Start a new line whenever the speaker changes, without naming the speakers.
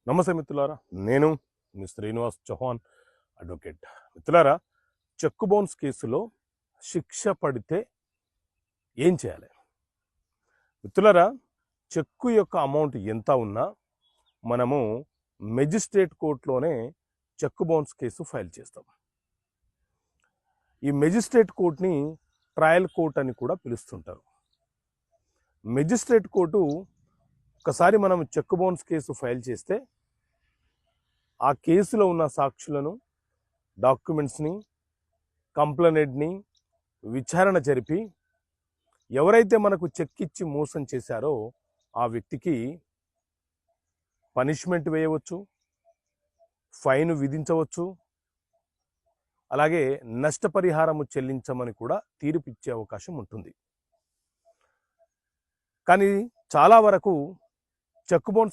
నమస్తే మిత్రులారా, నేను మీ శ్రీనివాస్ చౌహాన్ అడ్వకేట్. మిత్రులారా, చెక్ బౌన్స్ కేసులో శిక్ష పడితే ఏం చేయాలి? మిత్రులారా, చెక్కు యొక్క అమౌంట్ ఎంత ఉన్నా మనము మెజిస్ట్రేట్ కోర్టులోనే చెక్ బౌన్స్ కేసు ఫైల్ చేస్తాం. ఈ మెజిస్ట్రేట్ కోర్టుని ట్రయల్ కోర్ట్ అని కూడా పిలుస్తుంటారు. మెజిస్ట్రేట్ కోర్టు ఒకసారి మనం చెక్ బౌన్స్ కేసు ఫైల్ చేస్తే ఆ కేసులో ఉన్న సాక్షులను, డాక్యుమెంట్స్ని, కంప్లైనెంట్ని విచారణ జరిపి ఎవరైతే మనకు చెక్ ఇచ్చి మోసం చేశారో ఆ వ్యక్తికి పనిష్మెంట్ వేయవచ్చు, ఫైన్ విధించవచ్చు, అలాగే నష్టపరిహారము చెల్లించమని కూడా తీర్పు ఇచ్చే అవకాశం ఉంటుంది. కానీ చాలా వరకు చెక్ బౌన్స్